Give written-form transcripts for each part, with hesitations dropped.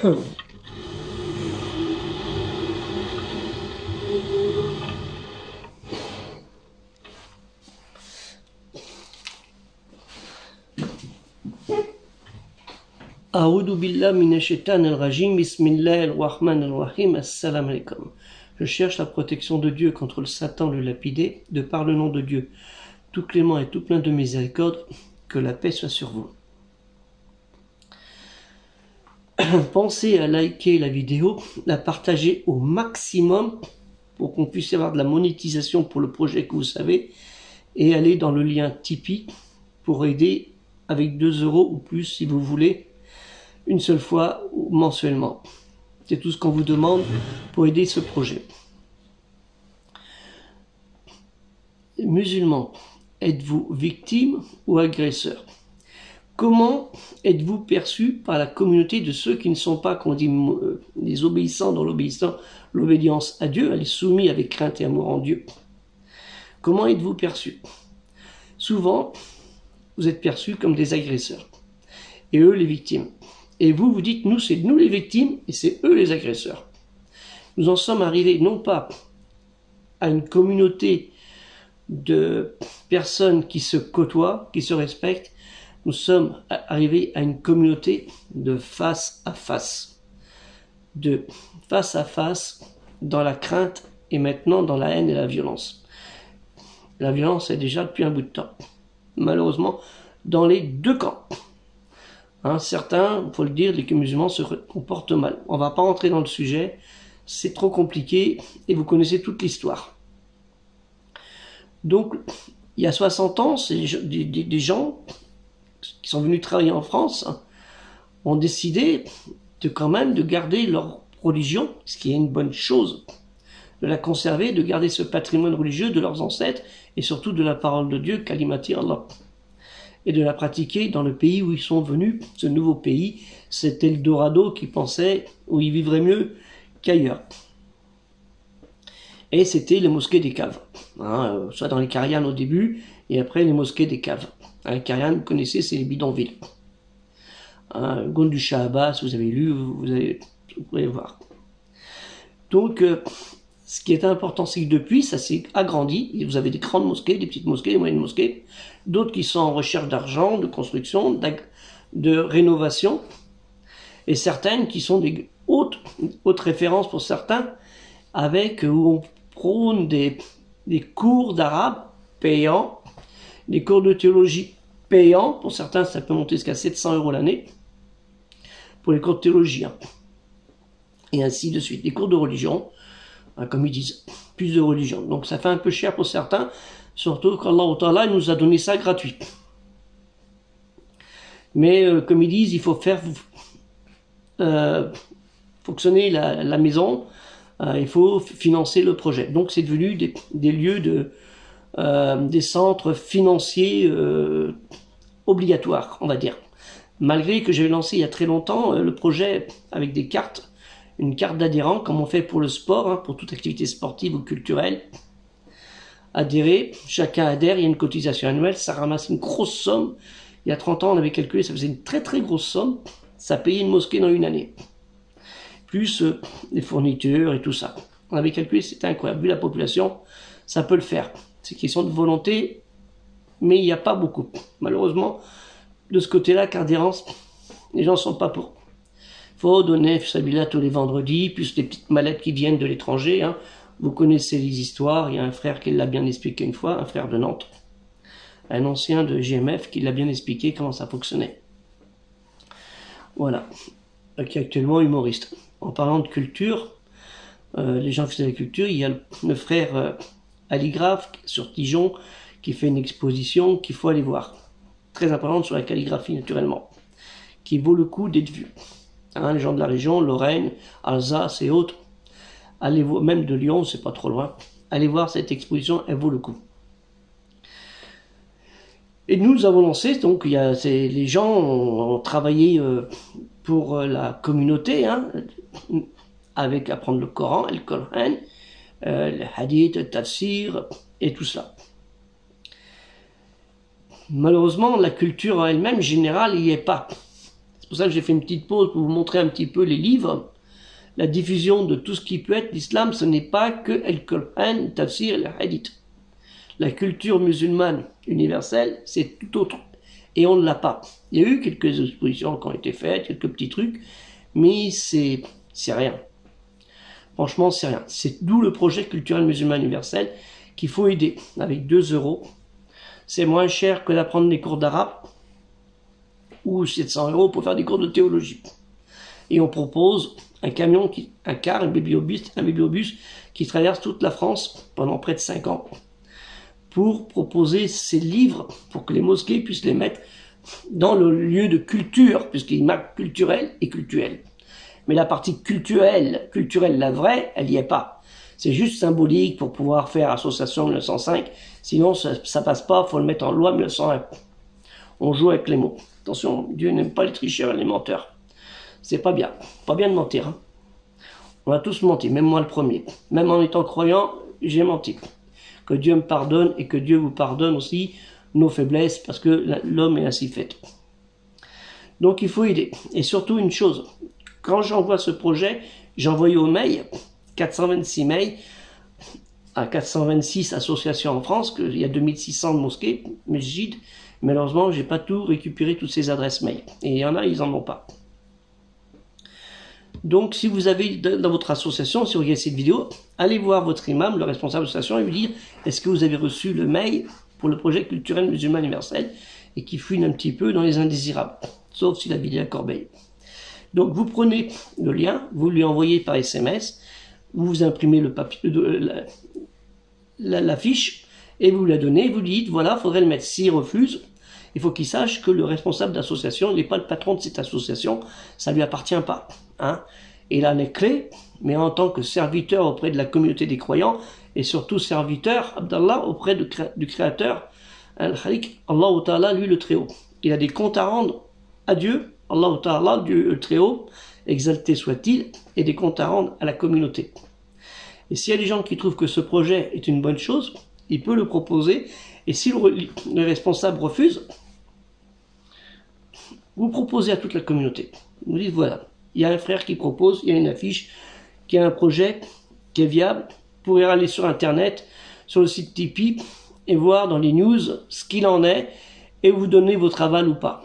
A'oudou billah minash shaitanir rajim, bismillahir rahmanir rahim, assalamu alaikum. Je cherche la protection de Dieu contre le Satan le lapidé, de par le nom de Dieu, tout clément et tout plein de miséricorde, que la paix soit sur vous. Pensez à liker la vidéo, la partager au maximum pour qu'on puisse avoir de la monétisation pour le projet que vous savez, et aller dans le lien Tipeee pour aider avec 2 € ou plus si vous voulez, une seule fois ou mensuellement. C'est tout ce qu'on vous demande pour aider ce projet. Musulmans, êtes-vous victime ou agresseur? Comment êtes-vous perçu par la communauté de ceux qui ne sont pas, qu'on dit, les obéissants dans l'obéissance à Dieu, les soumis avec crainte et amour en Dieu? Comment êtes-vous perçu? Souvent, vous êtes perçus comme des agresseurs, et eux les victimes. Et vous, vous dites, nous, c'est nous les victimes, et c'est eux les agresseurs. Nous en sommes arrivés, non pas à une communauté de personnes qui se côtoient, qui se respectent, nous sommes arrivés à une communauté de face à face. De face à face, dans la crainte, et maintenant dans la haine et la violence. La violence est déjà depuis un bout de temps. Malheureusement, dans les deux camps. Certains, il faut le dire, les musulmans se comportent mal. On ne va pas entrer dans le sujet, c'est trop compliqué, et vous connaissez toute l'histoire. Donc, il y a 60 ans, des gens qui sont venus travailler en France ont décidé de quand même de garder leur religion, ce qui est une bonne chose, de la conserver, de garder ce patrimoine religieux de leurs ancêtres, et surtout de la parole de Dieu, Kalimati Allah, et de la pratiquer dans le pays où ils sont venus, ce nouveau pays, cet Eldorado qui pensait où ils vivraient mieux qu'ailleurs. Et c'était les mosquées des caves, soit dans les Carianes au début, et après les mosquées des caves. Les Carianes, vous connaissez, c'est les bidonvilles. Gondu Shahaba, si vous avez lu, vous pouvez voir. Donc, ce qui est important, c'est que depuis, ça s'est agrandi. Et vous avez des grandes mosquées, des petites mosquées, des moyennes mosquées, d'autres qui sont en recherche d'argent, de construction, de rénovation, et certaines qui sont des hautes références pour certains, avec où on prône des cours d'arabe payants, des cours de théologie payants, pour certains ça peut monter jusqu'à 700 € l'année, pour les cours de théologie, et ainsi de suite. Des cours de religion, comme ils disent, plus de religion. Donc ça fait un peu cher pour certains, surtout qu'Allah Ta'ala nous a donné ça gratuit. Mais comme ils disent, il faut faire fonctionner la maison, il faut financer le projet. Donc c'est devenu des lieux des centres financiers obligatoires, on va dire. Malgré que j'avais lancé il y a très longtemps le projet avec des cartes, une carte d'adhérent, comme on fait pour le sport, pour toute activité sportive ou culturelle. Adhérer, chacun adhère, il y a une cotisation annuelle, ça ramasse une grosse somme. Il y a 30 ans, on avait calculé, ça faisait une très très grosse somme, ça payait une mosquée dans une année. Plus les fournitures et tout ça. On avait calculé, c'était incroyable. Vu la population, ça peut le faire. C'est une question de volonté, mais il n'y a pas beaucoup. Malheureusement, de ce côté-là, qu'adhérence, les gens ne sont pas pour. Il faut donner Sabila tous les vendredis, plus les petites mallettes qui viennent de l'étranger. Vous connaissez les histoires, il y a un frère qui l'a bien expliqué une fois, un frère de Nantes, un ancien de GMF qui l'a bien expliqué comment ça fonctionnait. Voilà, qui est actuellement humoriste. En parlant de culture, les gens qui font de la culture, il y a le frère Ali Graf sur Dijon qui fait une exposition qu'il faut aller voir. Très importante sur la calligraphie naturellement, qui vaut le coup d'être vue. Les gens de la région, Lorraine, Alsace et autres, allez voir, même de Lyon, c'est pas trop loin, allez voir cette exposition, elle vaut le coup. Et nous avons lancé, donc les gens ont travaillé pour la communauté, avec apprendre le Coran, le Coran, le hadith, le tafsir et tout ça. Malheureusement, la culture en elle-même générale, il n'y est pas. C'est pour ça que j'ai fait une petite pause pour vous montrer un petit peu les livres. La diffusion de tout ce qui peut être l'islam, ce n'est pas que Al-Qur'an, Tafsir et le Hadith. La culture musulmane universelle, c'est tout autre. Et on ne l'a pas. Il y a eu quelques expositions qui ont été faites, quelques petits trucs, mais c'est rien. Franchement, c'est rien. C'est d'où le projet culturel musulman universel qu'il faut aider avec 2 €. C'est moins cher que d'apprendre des cours d'arabe ou 700 € pour faire des cours de théologie. Et on propose un camion, un baby-obus qui traverse toute la France pendant près de 5 ans pour proposer ces livres pour que les mosquées puissent les mettre dans le lieu de culture, puisqu'il marque culturel et cultuel. Mais la partie culturelle, la vraie, elle n'y est pas. C'est juste symbolique pour pouvoir faire association 1905, sinon ça passe pas, il faut le mettre en loi 1901. On joue avec les mots. Attention, Dieu n'aime pas les tricheurs et les menteurs. C'est pas bien de mentir. Hein. On va tous mentir, même moi le premier. Même en étant croyant, j'ai menti. Que Dieu me pardonne et que Dieu vous pardonne aussi nos faiblesses, parce que l'homme est ainsi fait. Donc il faut aider. Et surtout une chose, quand j'envoie ce projet, j'envoie au mail 426 mails à 426 associations en France, qu'il y a 2600 mosquées, mesjids. Malheureusement, j'ai pas tout récupéré, toutes ces adresses mail. Et il y en a, ils en ont pas. Donc, si vous avez dans votre association, si vous regardez cette vidéo, allez voir votre imam, le responsable de l'association, et lui dire est-ce que vous avez reçu le mail pour le projet culturel musulman universel et qui fouine un petit peu dans les indésirables, sauf s'il a vidé la corbeille. Donc, vous prenez le lien, vous lui envoyez par SMS, vous imprimez le papier, la fiche, et vous la donnez, vous lui dites voilà, il faudrait le mettre. S'il refuse, il faut qu'il sache que le responsable d'association n'est pas le patron de cette association, ça ne lui appartient pas. Hein. Il a les clés, mais en tant que serviteur auprès de la communauté des croyants, et surtout serviteur, Abdallah, auprès du Créateur, Al-Khaliq, Allah Ta'ala, lui le Très-Haut. Il a des comptes à rendre à Dieu, Allah Ta'ala, Dieu le Très-Haut, exalté soit-il, et des comptes à rendre à la communauté. Et s'il y a des gens qui trouvent que ce projet est une bonne chose, il peut le proposer, et si le responsable refuse, vous proposez à toute la communauté. Vous dites voilà, il y a un frère qui propose, il y a une affiche, qui a un projet qui est viable, vous pourrez aller sur internet, sur le site Tipeee, et voir dans les news ce qu'il en est, et vous donner votre aval ou pas.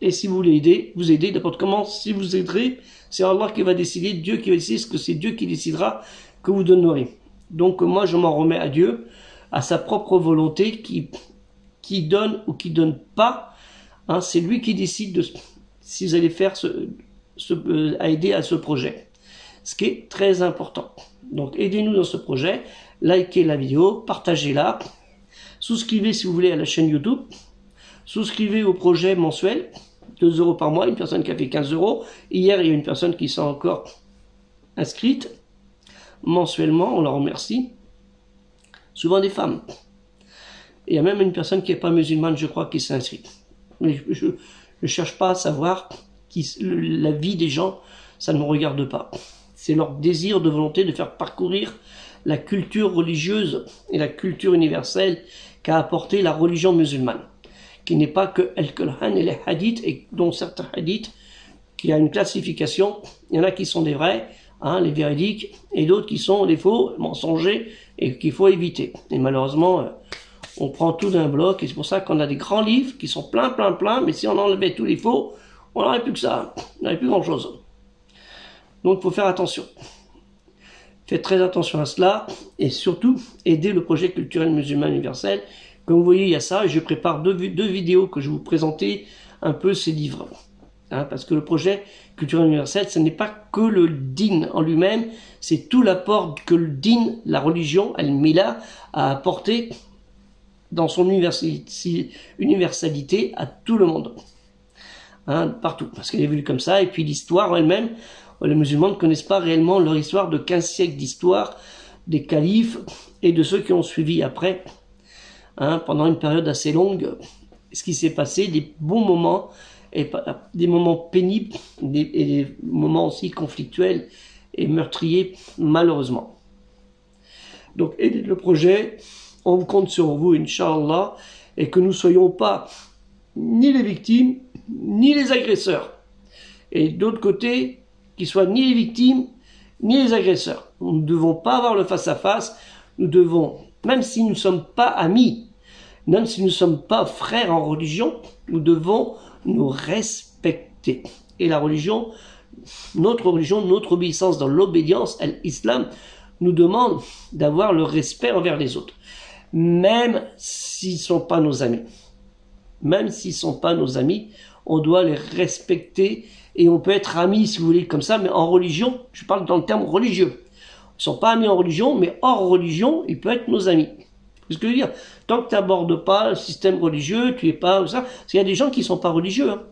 Et si vous voulez aider, vous aidez, n'importe comment, si vous aiderez, c'est Allah qui va décider, Dieu qui va décider, ce que c'est Dieu qui décidera que vous donnerez. Donc moi je m'en remets à Dieu, à sa propre volonté, qui donne ou qui donne pas, hein, c'est lui qui décide de si vous allez faire à aider à ce projet. Ce qui est très important. Donc aidez-nous dans ce projet, likez la vidéo, partagez-la, souscrivez si vous voulez à la chaîne YouTube, souscrivez au projet mensuel, 2 € par mois, une personne qui a fait 15 €. Hier, il y a une personne qui s'est encore inscrite mensuellement, on la remercie. Souvent des femmes. Et il y a même une personne qui n'est pas musulmane, je crois, qui s'est inscrite. Mais je ne cherche pas à savoir la vie des gens, ça ne me regarde pas. C'est leur désir de volonté de faire parcourir la culture religieuse et la culture universelle qu'a apporté la religion musulmane, qui n'est pas que Al-Qur'an et les hadiths, et dont certains hadiths, qui a une classification, il y en a qui sont des vrais, hein, les véridiques, et d'autres qui sont des faux, mensongers, et qu'il faut éviter. Et malheureusement, on prend tout d'un bloc, et c'est pour ça qu'on a des grands livres qui sont plein, mais si on enlevait tous les faux, on n'aurait plus que ça, on n'aurait plus grand-chose. Donc il faut faire attention. Faites très attention à cela, et surtout, aider le projet culturel musulman universel. Comme vous voyez, il y a ça, et je prépare deux vidéos que je vais vous présenter un peu ces livres. Hein, parce que le projet culturel universel, ce n'est pas que le din en lui-même, c'est tout l'apport que le din, la religion, al-Mila, a apporté dans son universalité à tout le monde. Hein, partout, parce qu'elle est vue comme ça, et puis l'histoire elle-même, les musulmans ne connaissent pas réellement leur histoire de 15 siècles d'histoire, des califes et de ceux qui ont suivi après, hein, pendant une période assez longue, ce qui s'est passé, des bons moments, et des moments pénibles, et des moments aussi conflictuels et meurtriers, malheureusement. Donc, aidez le projet, on compte sur vous, Inch'Allah, et que nous ne soyons pas ni les victimes, ni les agresseurs. et d'autre côté, qu'ils soient ni les victimes, ni les agresseurs. Nous ne devons pas avoir le face-à-face, nous devons, même si nous ne sommes pas amis, même si nous ne sommes pas frères en religion, nous devons nous respecter. Et la religion, notre obéissance dans l'obédience à l'islam, nous demande d'avoir le respect envers les autres. Même s'ils ne sont pas nos amis. Même s'ils ne sont pas nos amis, on doit les respecter et on peut être amis, si vous voulez, comme ça, mais en religion, je parle dans le terme religieux. Ils ne sont pas amis en religion, mais hors religion, ils peuvent être nos amis. C'est ce que je veux dire. Tant que tu n'abordes pas le système religieux, tu n'es pas ça. Parce qu'il y a des gens qui ne sont pas religieux. Hein.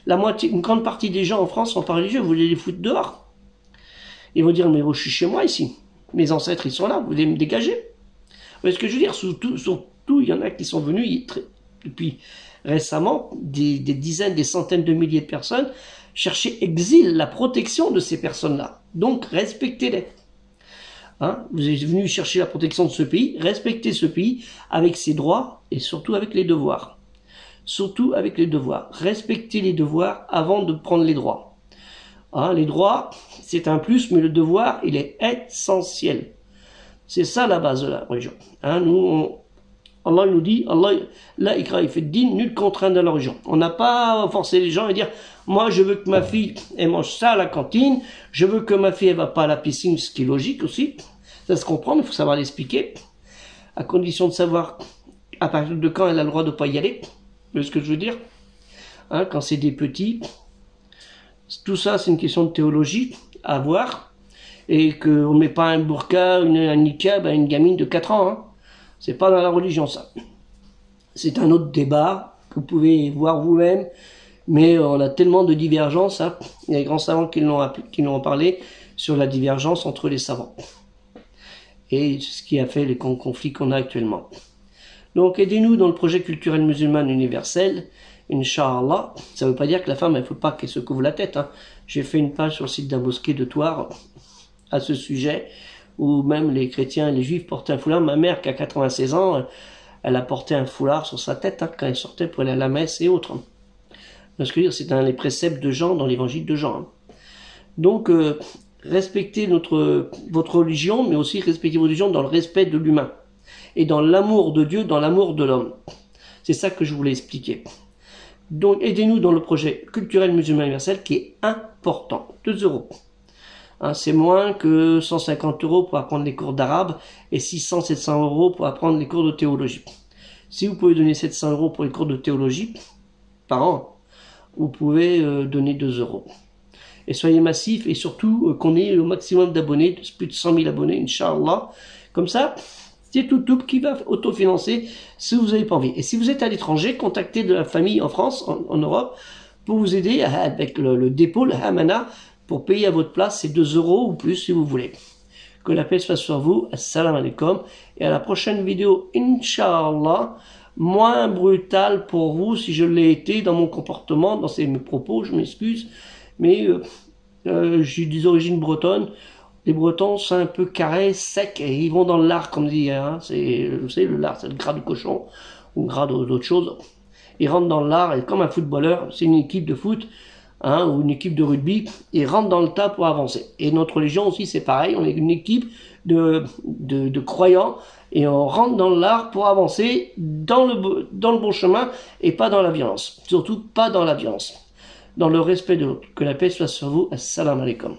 La moitié, une grande partie des gens en France sont pas religieux. Vous voulez les foutre dehors. Ils vont dire, mais je suis chez moi ici. Mes ancêtres, ils sont là. Vous voulez me dégager. Vous voyez ce que je veux dire. Surtout, il y en a qui sont venus depuis récemment, des dizaines, des centaines de milliers de personnes, chercher exil, la protection de ces personnes-là. Donc, respectez-les. Hein, vous êtes venu chercher la protection de ce pays, respectez ce pays avec ses droits et surtout avec les devoirs. Surtout avec les devoirs. Respectez les devoirs avant de prendre les droits. Hein, les droits, c'est un plus, mais le devoir, il est essentiel. C'est ça la base de la religion. Hein, Allah nous dit, Allah, la ikra fi din, nulle contrainte dans la religion. On n'a pas forcé les gens à dire, moi je veux que ma fille elle mange ça à la cantine, je veux que ma fille elle va pas à la piscine, ce qui est logique aussi. Ça se comprend, mais il faut savoir l'expliquer, à condition de savoir à partir de quand elle a le droit de pas y aller. Vous voyez ce que je veux dire? Hein, quand c'est des petits, tout ça c'est une question de théologie à voir, et qu'on ne met pas un burqa, un niqab à une gamine de 4 ans. Hein. C'est pas dans la religion, ça. C'est un autre débat que vous pouvez voir vous-même, mais on a tellement de divergences. Hein. Il y a des grands savants qui l'ont parlé sur la divergence entre les savants. Et ce qui a fait les conflits qu'on a actuellement. Donc aidez-nous dans le projet culturel musulman universel, Inch'Allah. Ça ne veut pas dire que la femme, il ne faut pas qu'elle se couvre la tête. Hein. J'ai fait une page sur le site d'un mosquée de Thouars à ce sujet, où même les chrétiens et les juifs portaient un foulard. Ma mère, qui a 96 ans, elle a porté un foulard sur sa tête hein, quand elle sortait pour aller à la messe et autres. Parce que c'est un des préceptes de Jean dans l'évangile de Jean. Hein. Donc, respectez votre religion, mais aussi respectez votre religion dans le respect de l'humain. Et dans l'amour de Dieu, dans l'amour de l'homme. C'est ça que je voulais expliquer. Donc, aidez-nous dans le projet culturel musulman universel qui est important. 2 €. Hein, c'est moins que 150 € pour apprendre les cours d'arabe et 600-700 € pour apprendre les cours de théologie. Si vous pouvez donner 700 € pour les cours de théologie par an, vous pouvez donner 2 €. Et soyez massifs et surtout qu'on ait le maximum d'abonnés, plus de 100 000 abonnés, Inch'Allah. Comme ça, c'est tout qui va autofinancer si vous n'avez pas envie. Et si vous êtes à l'étranger, contactez de la famille en France, en Europe, pour vous aider avec le dépôt, le hamana, pour payer à votre place, c'est 2 € ou plus si vous voulez. Que la paix soit sur vous. Assalamu alaikum. Et à la prochaine vidéo, Inch'Allah, moins brutal pour vous si je l'ai été dans mon comportement, dans mes propos, je m'excuse. Mais j'ai des origines bretonnes. Les Bretons sont un peu carrés, secs, et ils vont dans le lard, comme dit. Hein. Vous savez, le lard, c'est le gras du cochon, ou le gras d'autre chose. Ils rentrent dans le lard, et comme un footballeur, c'est une équipe de foot, hein, ou une équipe de rugby, ils rentrent dans le tas pour avancer. Et notre religion aussi, c'est pareil, on est une équipe de croyants, et on rentre dans le lard pour avancer dans le bon chemin, et pas dans la violence. Surtout pas dans la violence. Dans le respect de l'autre. Que la paix soit sur vous. Assalamu alaikum.